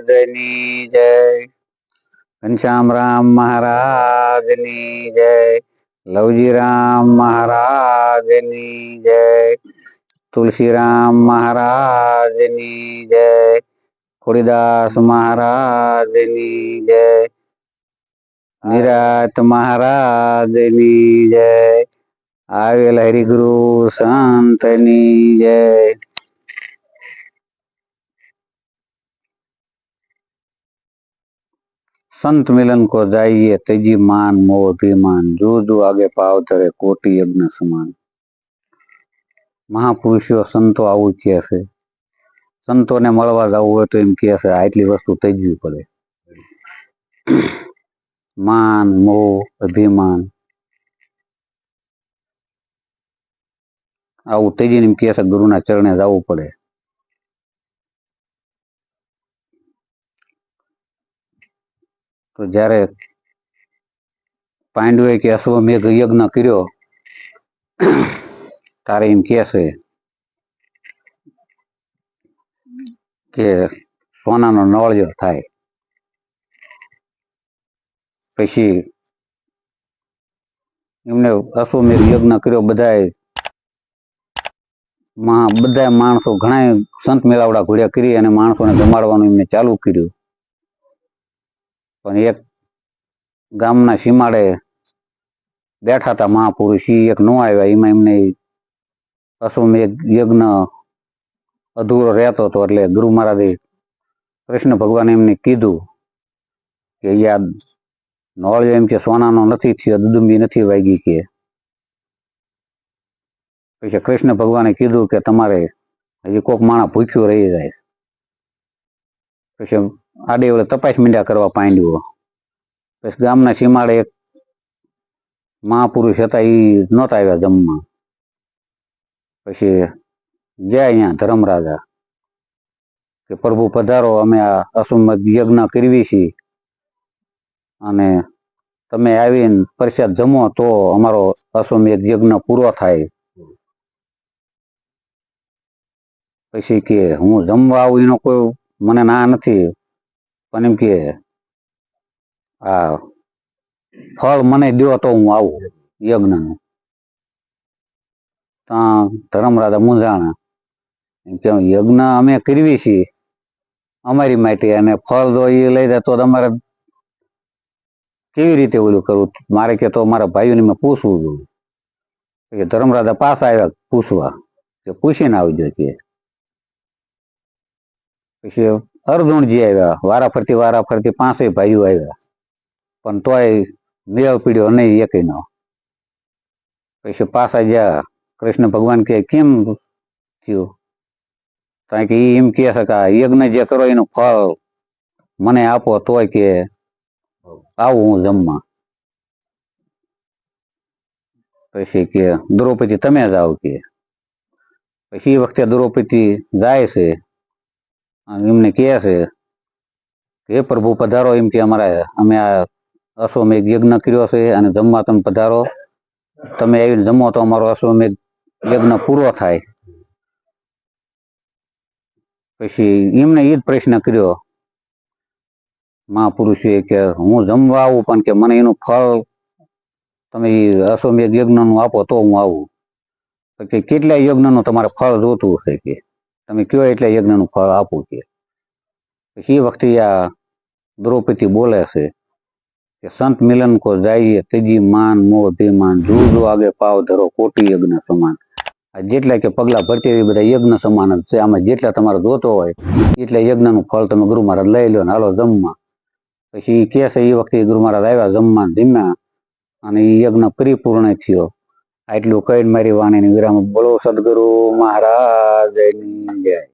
મહારાજની જય. ઘનશ્યામ રામ મહારાજની જય. લવજીરામ મહારાજની જય. તુલસીરામ મહારાજની જય. ખોડીદાસ મહારાજની જય. નિરાત મહારાજની જય. આવેલ હરિગુરુ સંતની જય. संत मिलन को जाइए तेजी मान मोह अभिमान जो जो आगे पाव धरे कोटि यज्ञ समान. महापुरुषो संतो आવું કહે છે. સંતોને મળવા જવું હોય તો એમ કહે છે આટલી વસ્તુ ત્યજવી પડે. માન મોહ અભિમાન આવું ત્યજીને એમ કહે છે ગુરુના ચરણે જવું પડે. તો જ્યારે પાંડવે કે અશ્વમેઘ યજ્ઞ કર્યો તારે એમ કહે છે કે સોનાનો નળિયો થાય. પછી એમને અશ્વમેઘ યજ્ઞ કર્યો. બધા માણસો ઘણા સંત મેળાવડા ઘોડ્યા કરી અને માણસોને જમાડવાનું એમને ચાલુ કર્યું. પણ એક ગામના સીમાડે બેઠા હતા મહાપુરુષ, એક ન આવ્યા. એમાં એમને અશ્વમેઘ યજ્ઞ અધૂરો રહેતો હતો. એટલે ગુરુ મહારાજે કૃષ્ણ ભગવાને એમને કીધું કે યાદ નળિયો એમ કે સોનાનો નથી થયો, દુદુંબી નથી વાગી કે. પછી કૃષ્ણ ભગવાને કીધું કે તમારે હજી કોક માણસ ભૂખ્યું રહી જાય. પછી આડે ઓળે તપાસ મીંડા કરવા પાંડ્યો. પછી ગામના સીમાડે એક મહાપુરુષ હતા, એ નહોતા આવ્યા જમવા. પછી જાય અહીંયા ધર્મરાજા કે પ્રભુ પધારો, અમે આ અશ્વમેઘ યજ્ઞ કરવી છીએ અને તમે આવીને પ્રસાદ જમો તો અમારો અશ્વમેઘ યજ્ઞ પૂરો થાય. પછી કે હું જમવા આવું એનો કોઈ મને ના નથી, પણ એમ કે આ ફળ મને દો તો હું આવું યજ્ઞનું. ધર્મરાજા મૂંઝાણા. એમ કે યજ્ઞ અમે કરવી છીએ અમારી માટે, અને ફળ જો એ લઈ જાય તો તમારે કેવી રીતે ઓલું કરવું? મારે કે તો મારા ભાઈઓને મેં પૂછવું જોઈએ. ધર્મરાજા પાછા આવ્યા પૂછવા કે પૂછીને આવજો કે. પછી અર્જુનજી આવ્યા. વારાફરતી 5 ભાઈઓ આવ્યા, પણ તોય મેળ પીડ્યો નહીં એકનો. પછી પાછા ગયા. કૃષ્ણ ભગવાન કે કેમ થયું? કારણ કે એમ કહે છે કે યજ્ઞ જે કરો એનું ફળ મને આપો તોય કે આવું હું જમવા. પછી કે દ્રૌપદી તમે જાઓ કે. પછી એ વખતે દ્રૌપદી જાય છે અને એમને કહે છે હે પ્રભુ પધારો, એમ કે અમે આ અશ્વમેઘ યજ્ઞ કર્યો છે અને જમવા તમે પધારો. તમે આવીને જમો તો અમારો અશ્વમેઘ યજ્ઞ પૂરો થાય. પછી એમને એ જ પ્રશ્ન કર્યો મહાપુરુષે કે હું જમવા આવું, પણ કે મને એનું ફળ તમે અશ્વમેઘ યજ્ઞનું આપો તો હું આવું. કે કેટલા યજ્ઞનું તમારે ફળ જોતું હશે કે તમે કયો એટલા યજ્ઞનું ફળ આપું કે. પછી એ વખતે આ દ્રૌપદી બોલે છે કે સંત મિલન કો જાઈએ તેજી માન મોહ અભિમાન જો જો આગે પાવ ધરો કોટી યજ્ઞ સમાન. જેટલા કે પગલા ભરતી એ બધા યજ્ઞ સમાન જ છે. આમાં જેટલા તમારે જોતો હોય એટલા યજ્ઞનું ફળ તમે ગુરુ મહારાજ લઈ લો ને હાલો જમવા. પછી એ કે છે એ વખતે ગુરુ મહારાજ આવ્યા જમવા ધીમ્યા અને એ યજ્ઞ પરિપૂર્ણ થયો. આટલું કઈ મારી વાણીની વિરામ. બોલો સદગુરુ મહારાજની જય.